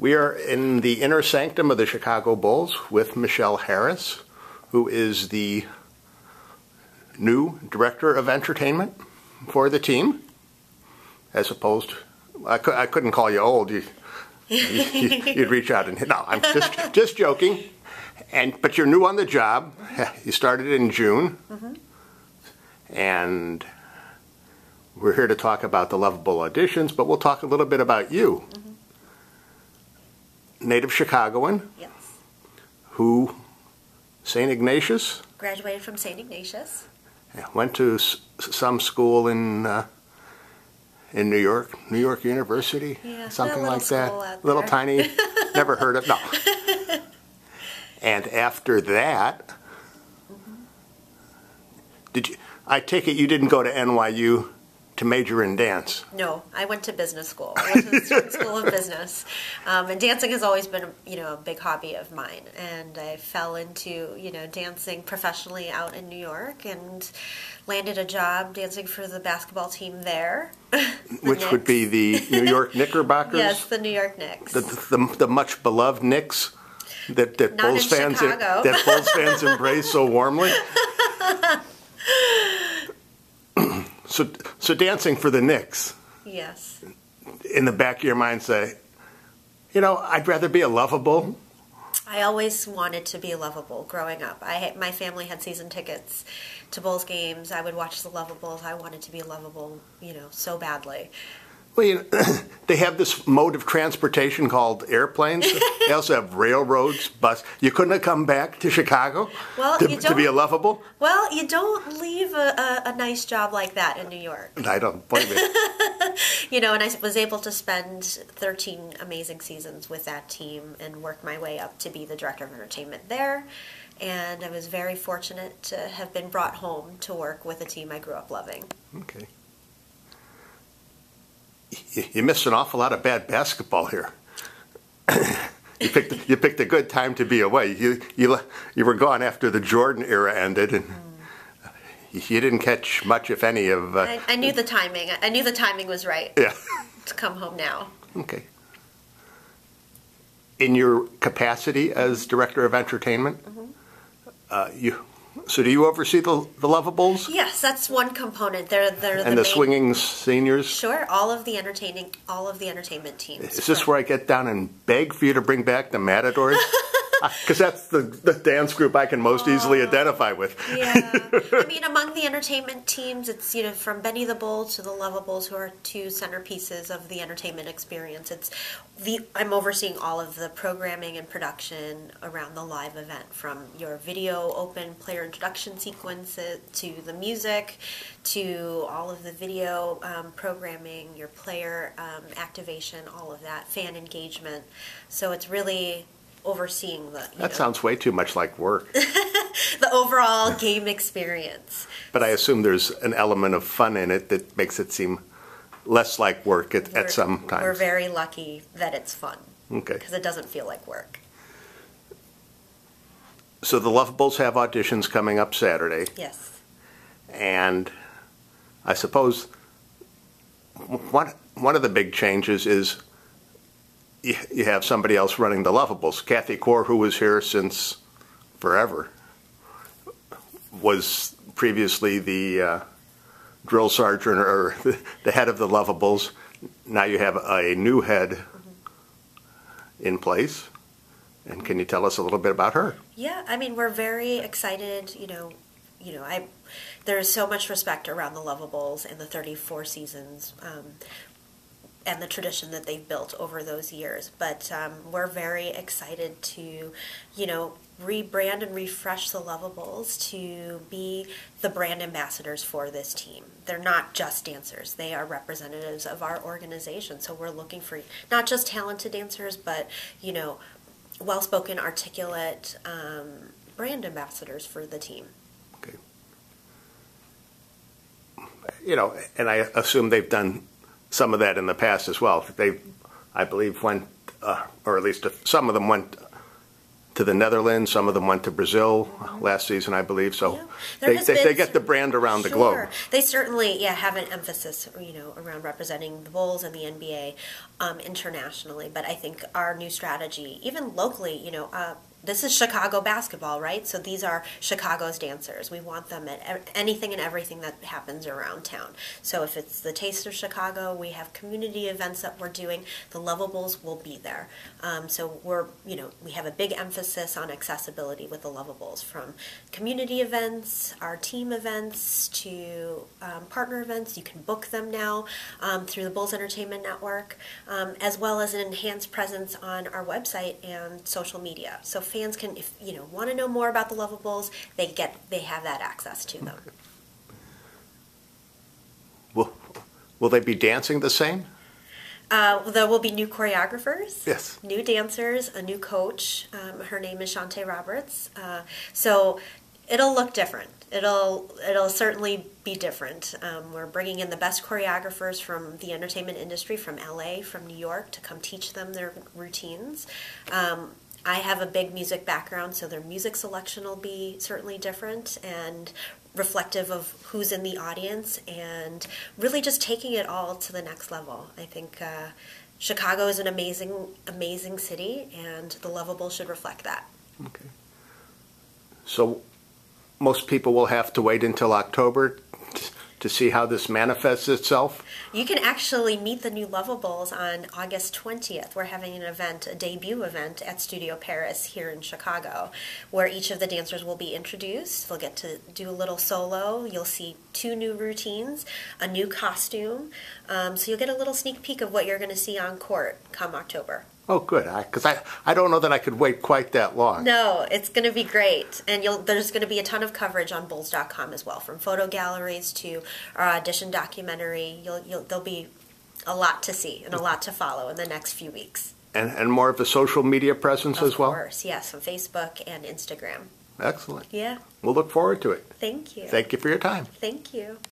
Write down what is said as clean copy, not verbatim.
We are in the inner sanctum of the Chicago Bulls with Michelle Harris, who is the new director of entertainment for the team. As opposed, I couldn't call you old. You'd reach out and no. I'm just joking. But you're new on the job. You started in June, and we're here to talk about the Luvabull auditions. But we'll talk a little bit about you. Native Chicagoan. Yes. Who, St. Ignatius? Graduated from St. Ignatius. Went to some school in New York University, yeah, something like that. Little tiny, never heard of. No. And after that, did you? I take it you didn't go to NYU to major in dance. No, I went to business school. I went to the Stern School of Business, and dancing has always been, a big hobby of mine. And I fell into, dancing professionally out in New York, and landed a job dancing for the basketball team there. Which Knicks. Would be the New York Knickerbockers. Yes, the New York Knicks. The much beloved Knicks that Bulls fans embrace so warmly. So dancing for the Knicks. Yes. In the back of your mind say, I'd rather be a Luvabull. I always wanted to be a Luvabull growing up. My family had season tickets to Bulls games. I would watch the Luvabulls. I wanted to be a Luvabull, so badly. Well, they have this mode of transportation called airplanes. They also have railroads, bus. You couldn't have come back to Chicago to be a Luvabull? Well, you don't leave a nice job like that in New York. I don't blame you. And I was able to spend 13 amazing seasons with that team and work my way up to be the director of entertainment there. And I was very fortunate to have been brought home to work with a team I grew up loving. Okay. You missed an awful lot of bad basketball here. You picked a good time to be away. You were gone after the Jordan era ended, and you didn't catch much, if any, of. I knew the timing. I knew the timing was right. Yeah. To come home now. Okay. In your capacity as director of entertainment, So do you oversee the Luvabulls? Yes, that's one component. They're and the swinging seniors. Sure, all of the entertainment teams. Is this where I get down and beg for you to bring back the Matadors? Because that's the dance group I can most easily identify with. Yeah, among the entertainment teams, it's from Benny the Bull to the Luvabulls, who are two centerpieces of the entertainment experience. I'm overseeing all of the programming and production around the live event, from your video open player introduction sequences to the music, to all of the video programming, your player activation, all of that, fan engagement. So it's really overseeing That sounds way too much like work. The overall game experience. But I assume there's an element of fun in it that makes it seem less like work at some times. We're very lucky that it's fun. Okay. Because it doesn't feel like work. So the Luvabulls have auditions coming up Saturday. Yes. And I suppose one of the big changes is you have somebody else running the Luvabulls. Kathy Core, who was here since forever, was previously the drill sergeant or the head of the Luvabulls. Now you have a new head in place. And can you tell us a little bit about her? Yeah, we're very excited. There's so much respect around the Luvabulls and the 34 seasons. And the tradition that they've built over those years. But we're very excited to, rebrand and refresh the Luvabulls to be the brand ambassadors for this team. They're not just dancers. They are representatives of our organization. So we're looking for not just talented dancers, but, well-spoken, articulate brand ambassadors for the team. Okay. And I assume they've done some of that in the past as well. They, I believe, went, or at least some of them went to the Netherlands. Some of them went to Brazil last season, I believe. So yeah. they get the brand around the globe. They certainly, have an emphasis, around representing the Bulls and the NBA internationally. But I think our new strategy, even locally, this is Chicago basketball, right? So these are Chicago's dancers. We want them at anything and everything that happens around town. So if it's the Taste of Chicago, we have community events that we're doing. The Luvabulls will be there. So we have a big emphasis on accessibility with the Luvabulls, from community events, our team events, to partner events. You can book them now through the Bulls Entertainment Network, as well as an enhanced presence on our website and social media. So fans can, if want to know more about the Luvabulls, they have that access to them. Okay. Will they be dancing the same? There will be new choreographers, yes, new dancers, a new coach. Her name is Shantae Roberts. So it'll look different. It'll certainly be different. We're bringing in the best choreographers from the entertainment industry, from LA, from New York, to come teach them their routines. I have a big music background, so their music selection will be certainly different and reflective of who's in the audience, and really just taking it all to the next level. I think Chicago is an amazing, amazing city, and the Luvabulls should reflect that. Okay. So most people will have to wait until October to see how this manifests itself? You can actually meet the new Luvabulls on August 20th. We're having an event, a debut event at Studio Paris here in Chicago, where each of the dancers will be introduced. They'll get to do a little solo. You'll see 2 new routines, a new costume. So you'll get a little sneak peek of what you're going to see on court come October. Oh, good, because I don't know that I could wait quite that long. No, it's going to be great. And there's going to be a ton of coverage on Bulls.com as well, from photo galleries to our audition documentary. There'll be a lot to see and a lot to follow in the next few weeks. And more of a social media presence as well? Of course, yes, on Facebook and Instagram. Excellent. Yeah. We'll look forward to it. Thank you. Thank you for your time. Thank you.